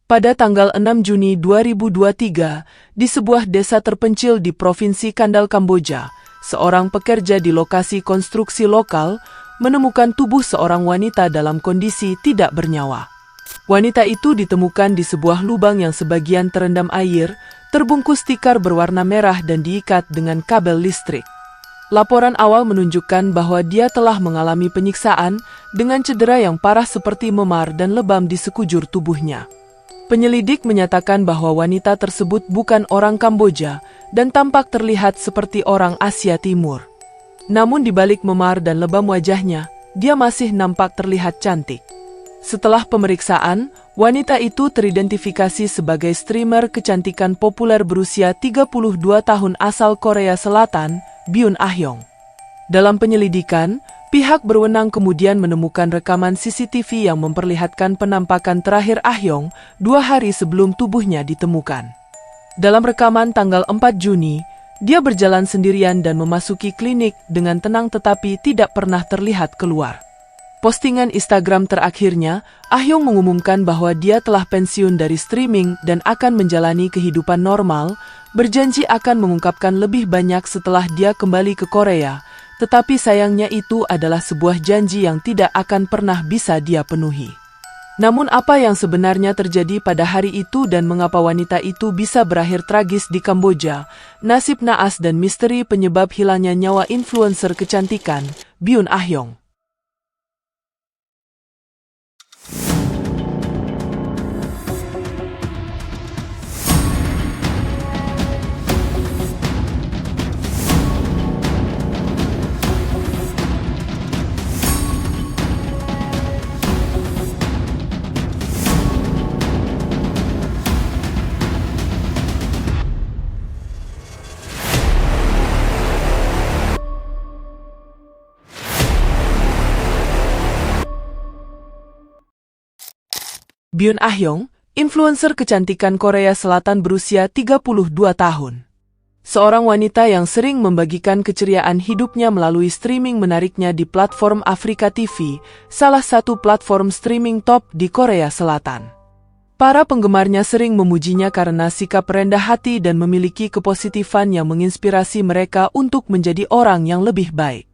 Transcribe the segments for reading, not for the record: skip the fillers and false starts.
Pada tanggal 6 Juni 2023, di sebuah desa terpencil di Provinsi Kandal, Kamboja, seorang pekerja di lokasi konstruksi lokal menemukan tubuh seorang wanita dalam kondisi tidak bernyawa. Wanita itu ditemukan di sebuah lubang yang sebagian terendam air, terbungkus tikar berwarna merah dan diikat dengan kabel listrik. Laporan awal menunjukkan bahwa dia telah mengalami penyiksaan dengan cedera yang parah seperti memar dan lebam di sekujur tubuhnya. Penyelidik menyatakan bahwa wanita tersebut bukan orang Kamboja dan tampak terlihat seperti orang Asia Timur. Namun di balik memar dan lebam wajahnya, dia masih nampak terlihat cantik. Setelah pemeriksaan, wanita itu teridentifikasi sebagai streamer kecantikan populer berusia 32 tahun asal Korea Selatan, Byun Ah-hyong. Dalam penyelidikan, pihak berwenang kemudian menemukan rekaman CCTV yang memperlihatkan penampakan terakhir Ah-hyong 2 hari sebelum tubuhnya ditemukan. Dalam rekaman tanggal 4 Juni, dia berjalan sendirian dan memasuki klinik dengan tenang tetapi tidak pernah terlihat keluar. Postingan Instagram terakhirnya, Ah-hyong mengumumkan bahwa dia telah pensiun dari streaming dan akan menjalani kehidupan normal, berjanji akan mengungkapkan lebih banyak setelah dia kembali ke Korea, tetapi sayangnya itu adalah sebuah janji yang tidak akan pernah bisa dia penuhi. Namun apa yang sebenarnya terjadi pada hari itu dan mengapa wanita itu bisa berakhir tragis di Kamboja, nasib naas dan misteri penyebab hilangnya nyawa influencer kecantikan, Byun Ah-hyong. Byun Ah-hyong, influencer kecantikan Korea Selatan berusia 32 tahun. Seorang wanita yang sering membagikan keceriaan hidupnya melalui streaming menariknya di platform Afrika TV, salah satu platform streaming top di Korea Selatan. Para penggemarnya sering memujinya karena sikap rendah hati dan memiliki kepositifan yang menginspirasi mereka untuk menjadi orang yang lebih baik.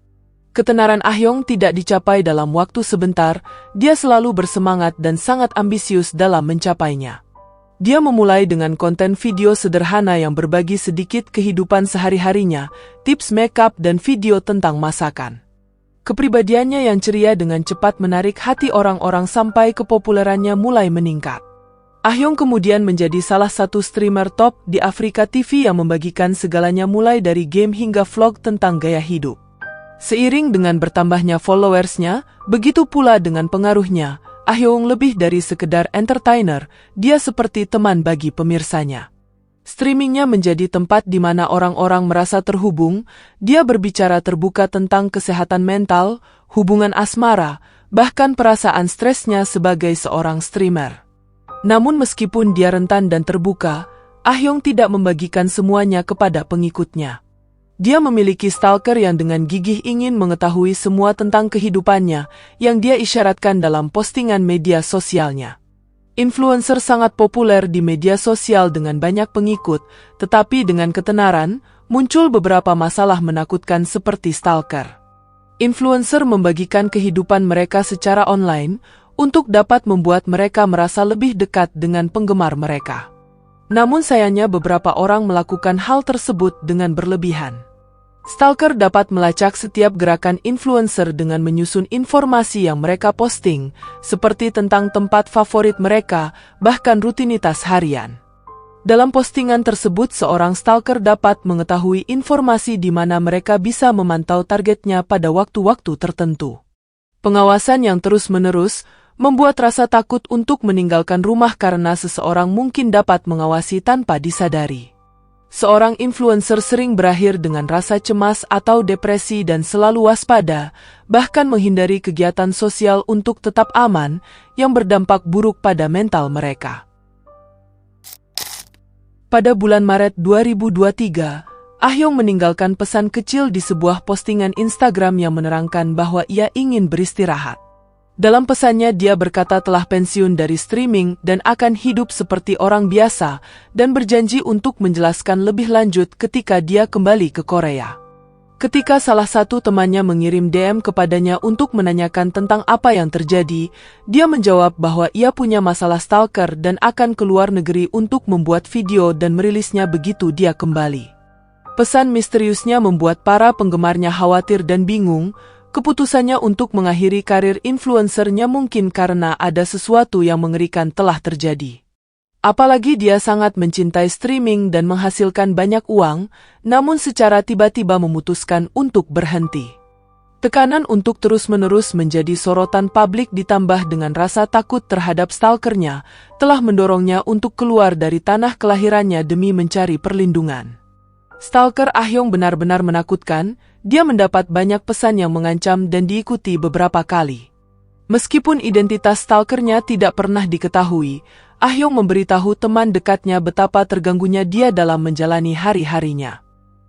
Ketenaran Ah-hyong tidak dicapai dalam waktu sebentar, dia selalu bersemangat dan sangat ambisius dalam mencapainya. Dia memulai dengan konten video sederhana yang berbagi sedikit kehidupan sehari-harinya, tips makeup dan video tentang masakan. Kepribadiannya yang ceria dengan cepat menarik hati orang-orang sampai kepopulerannya mulai meningkat. Ah-hyong kemudian menjadi salah satu streamer top di Afrika TV yang membagikan segalanya mulai dari game hingga vlog tentang gaya hidup. Seiring dengan bertambahnya followersnya, begitu pula dengan pengaruhnya, Ah-hyong lebih dari sekedar entertainer, dia seperti teman bagi pemirsanya. Streamingnya menjadi tempat di mana orang-orang merasa terhubung, dia berbicara terbuka tentang kesehatan mental, hubungan asmara, bahkan perasaan stresnya sebagai seorang streamer. Namun meskipun dia rentan dan terbuka, Ah-hyong tidak membagikan semuanya kepada pengikutnya. Dia memiliki stalker yang dengan gigih ingin mengetahui semua tentang kehidupannya yang dia isyaratkan dalam postingan media sosialnya. Influencer sangat populer di media sosial dengan banyak pengikut, tetapi dengan ketenaran, muncul beberapa masalah menakutkan seperti stalker. Influencer membagikan kehidupan mereka secara online untuk dapat membuat mereka merasa lebih dekat dengan penggemar mereka. Namun sayangnya beberapa orang melakukan hal tersebut dengan berlebihan. Stalker dapat melacak setiap gerakan influencer dengan menyusun informasi yang mereka posting, seperti tentang tempat favorit mereka, bahkan rutinitas harian. Dalam postingan tersebut seorang stalker dapat mengetahui informasi di mana mereka bisa memantau targetnya pada waktu-waktu tertentu. Pengawasan yang terus-menerus membuat rasa takut untuk meninggalkan rumah karena seseorang mungkin dapat mengawasi tanpa disadari. Seorang influencer sering berakhir dengan rasa cemas atau depresi dan selalu waspada, bahkan menghindari kegiatan sosial untuk tetap aman, yang berdampak buruk pada mental mereka. Pada bulan Maret 2023, Ah-hyong meninggalkan pesan kecil di sebuah postingan Instagram yang menerangkan bahwa ia ingin beristirahat. Dalam pesannya dia berkata telah pensiun dari streaming dan akan hidup seperti orang biasa dan berjanji untuk menjelaskan lebih lanjut ketika dia kembali ke Korea. Ketika salah satu temannya mengirim DM kepadanya untuk menanyakan tentang apa yang terjadi, dia menjawab bahwa ia punya masalah stalker dan akan ke luar negeri untuk membuat video dan merilisnya begitu dia kembali. Pesan misteriusnya membuat para penggemarnya khawatir dan bingung. Keputusannya untuk mengakhiri karir influencernya mungkin karena ada sesuatu yang mengerikan telah terjadi. Apalagi dia sangat mencintai streaming dan menghasilkan banyak uang, namun secara tiba-tiba memutuskan untuk berhenti. Tekanan untuk terus-menerus menjadi sorotan publik ditambah dengan rasa takut terhadap stalkernya, telah mendorongnya untuk keluar dari tanah kelahirannya demi mencari perlindungan. Stalker Ah Hyung benar-benar menakutkan, dia mendapat banyak pesan yang mengancam dan diikuti beberapa kali. Meskipun identitas stalkernya tidak pernah diketahui, Ah Hyung memberitahu teman dekatnya betapa terganggunya dia dalam menjalani hari-harinya.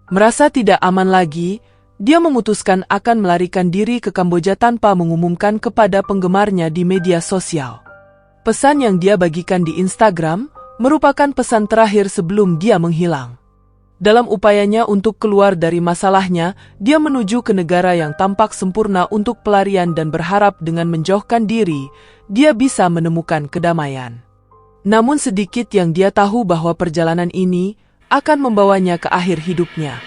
Merasa tidak aman lagi, dia memutuskan akan melarikan diri ke Kamboja tanpa mengumumkan kepada penggemarnya di media sosial. Pesan yang dia bagikan di Instagram merupakan pesan terakhir sebelum dia menghilang. Dalam upayanya untuk keluar dari masalahnya, dia menuju ke negara yang tampak sempurna untuk pelarian dan berharap dengan menjauhkan diri, dia bisa menemukan kedamaian. Namun sedikit yang dia tahu bahwa perjalanan ini akan membawanya ke akhir hidupnya.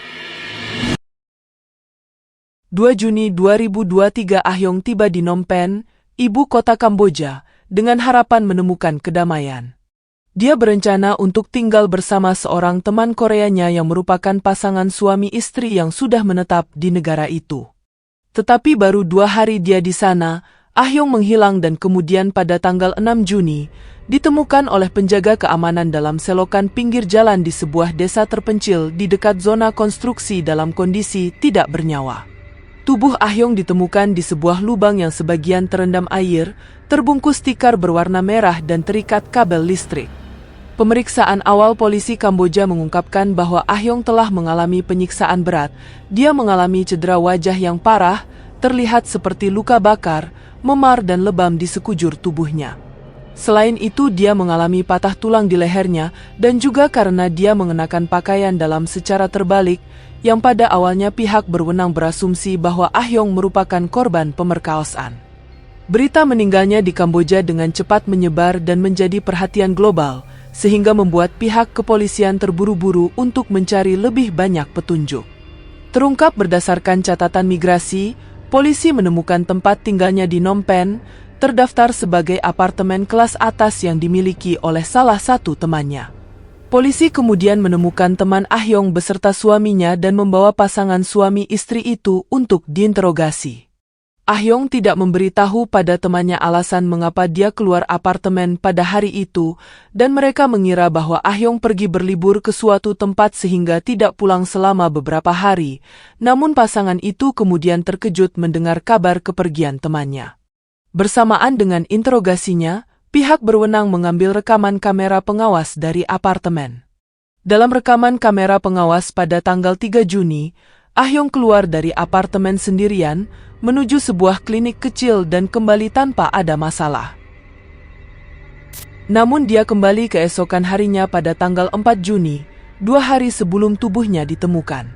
2 Juni 2023 Ah Hyung tiba di Phnom Penh, ibu kota Kamboja, dengan harapan menemukan kedamaian. Dia berencana untuk tinggal bersama seorang teman Koreanya yang merupakan pasangan suami istri yang sudah menetap di negara itu. Tetapi baru 2 hari dia di sana, Ah Hyung menghilang dan kemudian pada tanggal 6 Juni, ditemukan oleh penjaga keamanan dalam selokan pinggir jalan di sebuah desa terpencil di dekat zona konstruksi dalam kondisi tidak bernyawa. Tubuh Ah Hyung ditemukan di sebuah lubang yang sebagian terendam air, terbungkus tikar berwarna merah dan terikat kabel listrik. Pemeriksaan awal polisi Kamboja mengungkapkan bahwa Ah Hyung telah mengalami penyiksaan berat. Dia mengalami cedera wajah yang parah, terlihat seperti luka bakar, memar dan lebam di sekujur tubuhnya. Selain itu dia mengalami patah tulang di lehernya dan juga karena dia mengenakan pakaian dalam secara terbalik, yang pada awalnya pihak berwenang berasumsi bahwa Ah Hyung merupakan korban pemerkosaan. Berita meninggalnya di Kamboja dengan cepat menyebar dan menjadi perhatian global, sehingga membuat pihak kepolisian terburu-buru untuk mencari lebih banyak petunjuk. Terungkap berdasarkan catatan migrasi, polisi menemukan tempat tinggalnya di Phnom Penh, terdaftar sebagai apartemen kelas atas yang dimiliki oleh salah satu temannya. Polisi kemudian menemukan teman Ah Hyung beserta suaminya dan membawa pasangan suami istri itu untuk diinterogasi. Ah Hyung tidak memberitahu pada temannya alasan mengapa dia keluar apartemen pada hari itu, dan mereka mengira bahwa Ah Hyung pergi berlibur ke suatu tempat sehingga tidak pulang selama beberapa hari. Namun pasangan itu kemudian terkejut mendengar kabar kepergian temannya. Bersamaan dengan interogasinya, pihak berwenang mengambil rekaman kamera pengawas dari apartemen. Dalam rekaman kamera pengawas pada tanggal 3 Juni, Ah Hyung keluar dari apartemen sendirian, menuju sebuah klinik kecil dan kembali tanpa ada masalah. Namun dia kembali keesokan harinya pada tanggal 4 Juni, 2 hari sebelum tubuhnya ditemukan.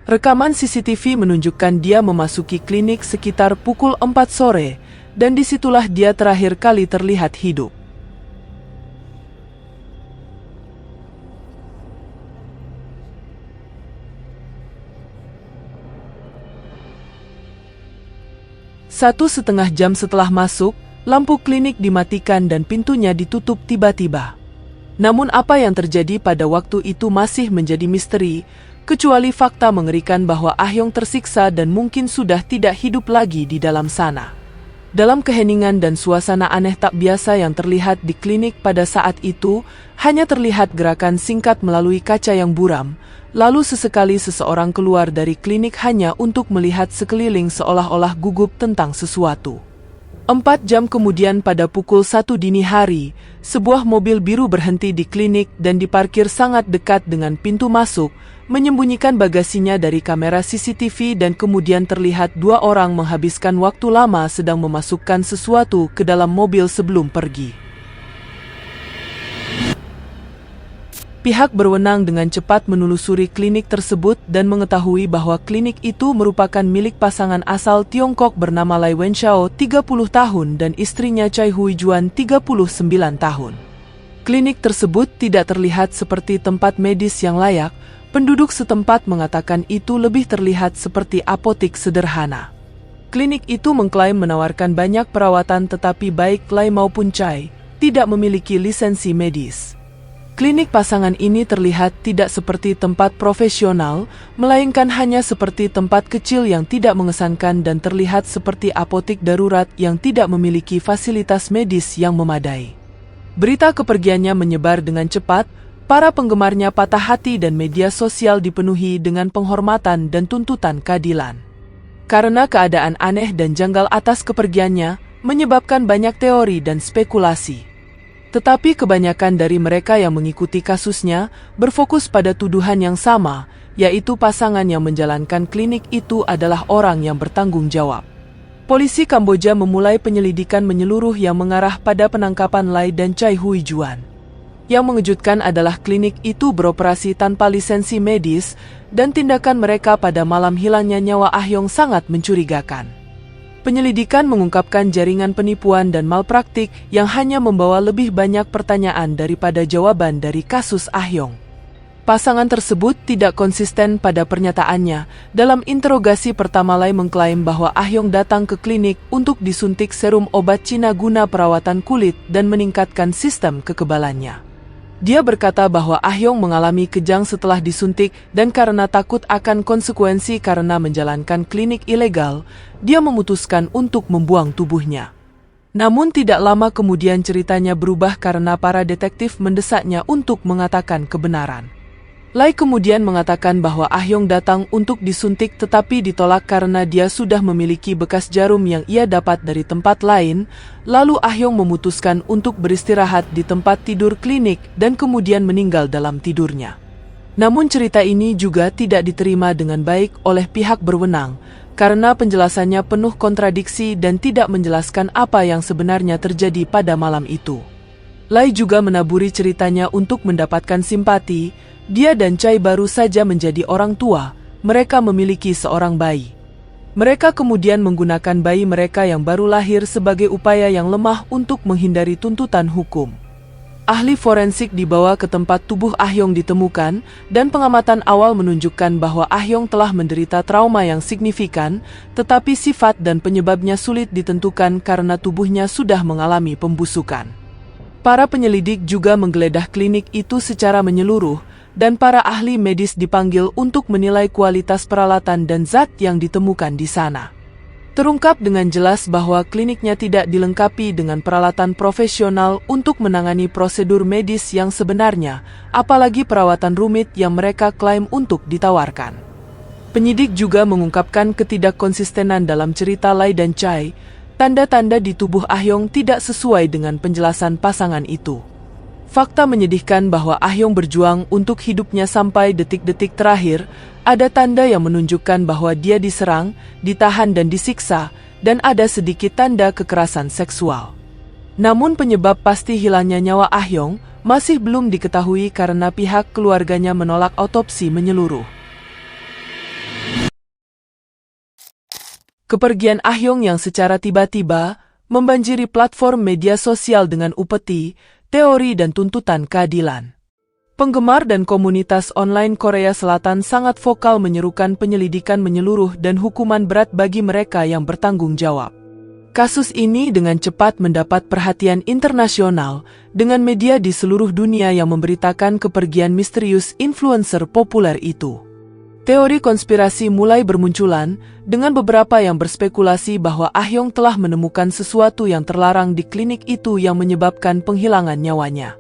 Rekaman CCTV menunjukkan dia memasuki klinik sekitar pukul 4 sore, dan disitulah dia terakhir kali terlihat hidup. Satu setengah jam setelah masuk, lampu klinik dimatikan dan pintunya ditutup tiba-tiba. Namun apa yang terjadi pada waktu itu masih menjadi misteri, kecuali fakta mengerikan bahwa Ah Hyung tersiksa dan mungkin sudah tidak hidup lagi di dalam sana. Dalam keheningan dan suasana aneh tak biasa yang terlihat di klinik pada saat itu, hanya terlihat gerakan singkat melalui kaca yang buram, lalu sesekali seseorang keluar dari klinik hanya untuk melihat sekeliling seolah-olah gugup tentang sesuatu. 4 jam kemudian pada pukul 1 dini hari, sebuah mobil biru berhenti di klinik dan diparkir sangat dekat dengan pintu masuk, menyembunyikan bagasinya dari kamera CCTV dan kemudian terlihat 2 orang menghabiskan waktu lama sedang memasukkan sesuatu ke dalam mobil sebelum pergi. Pihak berwenang dengan cepat menelusuri klinik tersebut dan mengetahui bahwa klinik itu merupakan milik pasangan asal Tiongkok bernama Lai Wenshao 30 tahun dan istrinya Chai Huijuan 39 tahun. Klinik tersebut tidak terlihat seperti tempat medis yang layak, penduduk setempat mengatakan itu lebih terlihat seperti apotik sederhana. Klinik itu mengklaim menawarkan banyak perawatan tetapi baik Lai maupun Chai tidak memiliki lisensi medis. Klinik pasangan ini terlihat tidak seperti tempat profesional, melainkan hanya seperti tempat kecil yang tidak mengesankan dan terlihat seperti apotik darurat yang tidak memiliki fasilitas medis yang memadai. Berita kepergiannya menyebar dengan cepat, para penggemarnya patah hati dan media sosial dipenuhi dengan penghormatan dan tuntutan keadilan. Karena keadaan aneh dan janggal atas kepergiannya, menyebabkan banyak teori dan spekulasi. Tetapi kebanyakan dari mereka yang mengikuti kasusnya berfokus pada tuduhan yang sama, yaitu pasangan yang menjalankan klinik itu adalah orang yang bertanggung jawab. Polisi Kamboja memulai penyelidikan menyeluruh yang mengarah pada penangkapan Lai dan Chai Huijuan. Yang mengejutkan adalah klinik itu beroperasi tanpa lisensi medis dan tindakan mereka pada malam hilangnya nyawa Ah Yong sangat mencurigakan. Penyelidikan mengungkapkan jaringan penipuan dan malpraktik yang hanya membawa lebih banyak pertanyaan daripada jawaban dari kasus Ah Yong. Pasangan tersebut tidak konsisten pada pernyataannya. Dalam interogasi pertama, Lai mengklaim bahwa Ah Yong datang ke klinik untuk disuntik serum obat Cina guna perawatan kulit dan meningkatkan sistem kekebalannya. Dia berkata bahwa Ah Yong mengalami kejang setelah disuntik dan karena takut akan konsekuensi karena menjalankan klinik ilegal, dia memutuskan untuk membuang tubuhnya. Namun tidak lama kemudian ceritanya berubah karena para detektif mendesaknya untuk mengatakan kebenaran. Lai kemudian mengatakan bahwa Ah Yong datang untuk disuntik tetapi ditolak karena dia sudah memiliki bekas jarum yang ia dapat dari tempat lain, lalu Ah Yong memutuskan untuk beristirahat di tempat tidur klinik dan kemudian meninggal dalam tidurnya. Namun cerita ini juga tidak diterima dengan baik oleh pihak berwenang, karena penjelasannya penuh kontradiksi dan tidak menjelaskan apa yang sebenarnya terjadi pada malam itu. Lai juga menaburi ceritanya untuk mendapatkan simpati. Dia dan Chai baru saja menjadi orang tua, mereka memiliki seorang bayi. Mereka kemudian menggunakan bayi mereka yang baru lahir sebagai upaya yang lemah untuk menghindari tuntutan hukum. Ahli forensik dibawa ke tempat tubuh Ah Yong ditemukan, dan pengamatan awal menunjukkan bahwa Ah Yong telah menderita trauma yang signifikan, tetapi sifat dan penyebabnya sulit ditentukan karena tubuhnya sudah mengalami pembusukan. Para penyelidik juga menggeledah klinik itu secara menyeluruh, dan para ahli medis dipanggil untuk menilai kualitas peralatan dan zat yang ditemukan di sana. Terungkap dengan jelas bahwa kliniknya tidak dilengkapi dengan peralatan profesional untuk menangani prosedur medis yang sebenarnya, apalagi perawatan rumit yang mereka klaim untuk ditawarkan. Penyidik juga mengungkapkan ketidakkonsistenan dalam cerita Lai dan Chai. Tanda-tanda di tubuh Ah Yong tidak sesuai dengan penjelasan pasangan itu. Fakta menyedihkan bahwa Ah Yong berjuang untuk hidupnya sampai detik-detik terakhir. Ada tanda yang menunjukkan bahwa dia diserang, ditahan dan disiksa, dan ada sedikit tanda kekerasan seksual. Namun penyebab pasti hilangnya nyawa Ah Yong masih belum diketahui karena pihak keluarganya menolak otopsi menyeluruh. Kepergian Ah Yong yang secara tiba-tiba membanjiri platform media sosial dengan upeti, teori dan tuntutan keadilan. Penggemar dan komunitas online Korea Selatan sangat vokal menyerukan penyelidikan menyeluruh dan hukuman berat bagi mereka yang bertanggung jawab. Kasus ini dengan cepat mendapat perhatian internasional, dengan media di seluruh dunia yang memberitakan kepergian misterius influencer populer itu. Teori konspirasi mulai bermunculan, dengan beberapa yang berspekulasi bahwa Ah Yong telah menemukan sesuatu yang terlarang di klinik itu yang menyebabkan penghilangan nyawanya.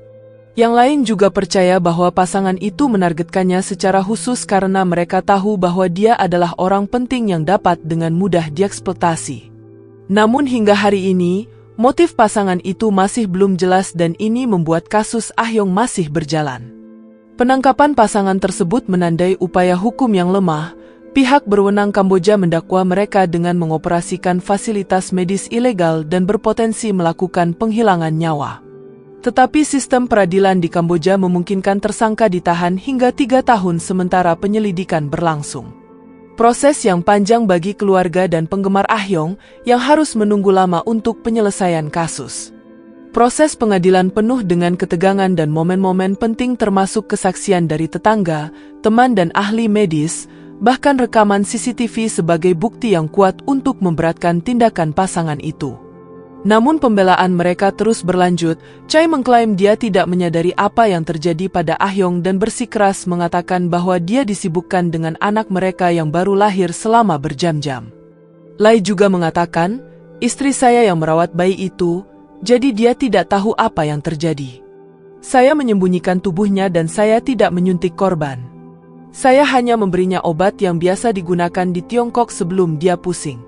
Yang lain juga percaya bahwa pasangan itu menargetkannya secara khusus karena mereka tahu bahwa dia adalah orang penting yang dapat dengan mudah dieksploitasi. Namun hingga hari ini, motif pasangan itu masih belum jelas dan ini membuat kasus Ah Yong masih berjalan. Penangkapan pasangan tersebut menandai upaya hukum yang lemah. Pihak berwenang Kamboja mendakwa mereka dengan mengoperasikan fasilitas medis ilegal dan berpotensi melakukan penghilangan nyawa. Tetapi sistem peradilan di Kamboja memungkinkan tersangka ditahan hingga 3 tahun sementara penyelidikan berlangsung. Proses yang panjang bagi keluarga dan penggemar Ah Yong yang harus menunggu lama untuk penyelesaian kasus. Proses pengadilan penuh dengan ketegangan dan momen-momen penting termasuk kesaksian dari tetangga, teman dan ahli medis, bahkan rekaman CCTV sebagai bukti yang kuat untuk memberatkan tindakan pasangan itu. Namun pembelaan mereka terus berlanjut. Chai mengklaim dia tidak menyadari apa yang terjadi pada Ah Yong dan bersikeras mengatakan bahwa dia disibukkan dengan anak mereka yang baru lahir selama berjam-jam. Lai juga mengatakan, istri saya yang merawat bayi itu, jadi dia tidak tahu apa yang terjadi. Saya menyembunyikan tubuhnya dan saya tidak menyuntik korban. Saya hanya memberinya obat yang biasa digunakan di Tiongkok sebelum dia pusing.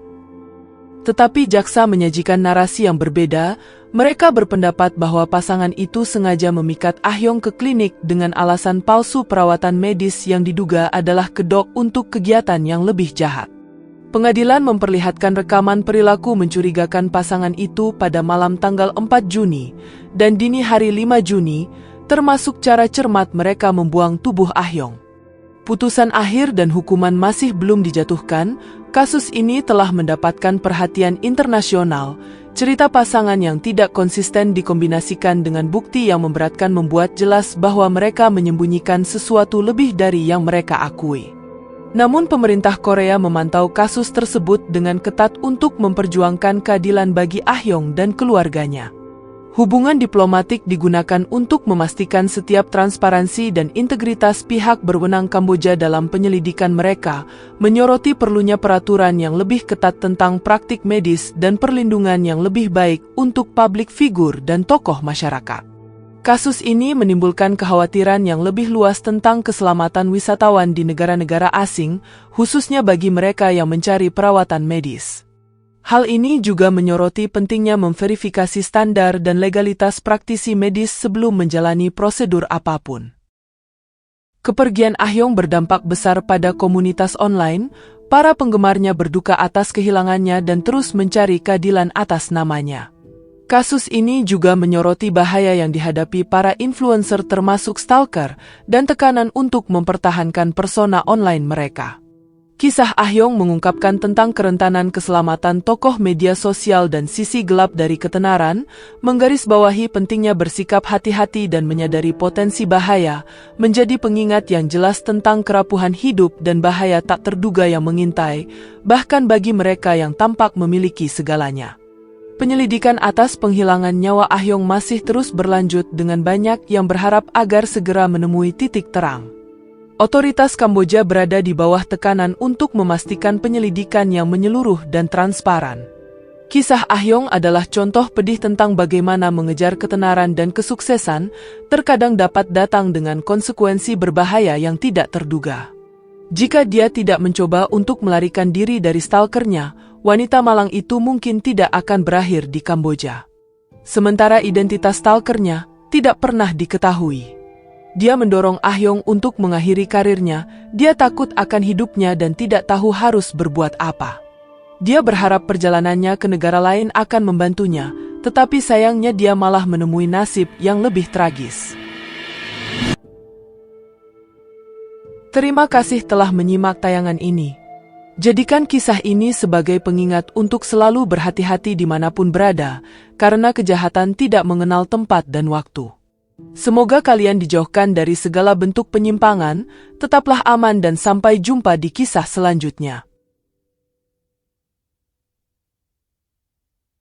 Tetapi jaksa menyajikan narasi yang berbeda. Mereka berpendapat bahwa pasangan itu sengaja memikat Ah Yong ke klinik dengan alasan palsu perawatan medis yang diduga adalah kedok untuk kegiatan yang lebih jahat. Pengadilan memperlihatkan rekaman perilaku mencurigakan pasangan itu pada malam tanggal 4 Juni dan dini hari 5 Juni, termasuk cara cermat mereka membuang tubuh Ah Yong. Putusan akhir dan hukuman masih belum dijatuhkan. Kasus ini telah mendapatkan perhatian internasional. Cerita pasangan yang tidak konsisten dikombinasikan dengan bukti yang memberatkan membuat jelas bahwa mereka menyembunyikan sesuatu lebih dari yang mereka akui. Namun pemerintah Korea memantau kasus tersebut dengan ketat untuk memperjuangkan keadilan bagi Ah Yong dan keluarganya. Hubungan diplomatik digunakan untuk memastikan setiap transparansi dan integritas pihak berwenang Kamboja dalam penyelidikan mereka, menyoroti perlunya peraturan yang lebih ketat tentang praktik medis dan perlindungan yang lebih baik untuk publik figur dan tokoh masyarakat. Kasus ini menimbulkan kekhawatiran yang lebih luas tentang keselamatan wisatawan di negara-negara asing, khususnya bagi mereka yang mencari perawatan medis. Hal ini juga menyoroti pentingnya memverifikasi standar dan legalitas praktisi medis sebelum menjalani prosedur apapun. Kepergian Ah Yong berdampak besar pada komunitas online. Para penggemarnya berduka atas kehilangannya dan terus mencari keadilan atas namanya. Kasus ini juga menyoroti bahaya yang dihadapi para influencer termasuk stalker dan tekanan untuk mempertahankan persona online mereka. Kisah Ah Yong mengungkapkan tentang kerentanan keselamatan tokoh media sosial dan sisi gelap dari ketenaran, menggarisbawahi pentingnya bersikap hati-hati dan menyadari potensi bahaya, menjadi pengingat yang jelas tentang kerapuhan hidup dan bahaya tak terduga yang mengintai, bahkan bagi mereka yang tampak memiliki segalanya. Penyelidikan atas penghilangan nyawa Ah Yong masih terus berlanjut dengan banyak yang berharap agar segera menemui titik terang. Otoritas Kamboja berada di bawah tekanan untuk memastikan penyelidikan yang menyeluruh dan transparan. Kisah Ah Yong adalah contoh pedih tentang bagaimana mengejar ketenaran dan kesuksesan terkadang dapat datang dengan konsekuensi berbahaya yang tidak terduga. Jika dia tidak mencoba untuk melarikan diri dari stalkernya, wanita malang itu mungkin tidak akan berakhir di Kamboja. Sementara identitas stalkernya tidak pernah diketahui. Dia mendorong Ah Yong untuk mengakhiri karirnya. Dia takut akan hidupnya dan tidak tahu harus berbuat apa. Dia berharap perjalanannya ke negara lain akan membantunya, tetapi sayangnya dia malah menemui nasib yang lebih tragis. Terima kasih telah menyimak tayangan ini. Jadikan kisah ini sebagai pengingat untuk selalu berhati-hati dimanapun berada, karena kejahatan tidak mengenal tempat dan waktu. Semoga kalian dijauhkan dari segala bentuk penyimpangan, tetaplah aman dan sampai jumpa di kisah selanjutnya.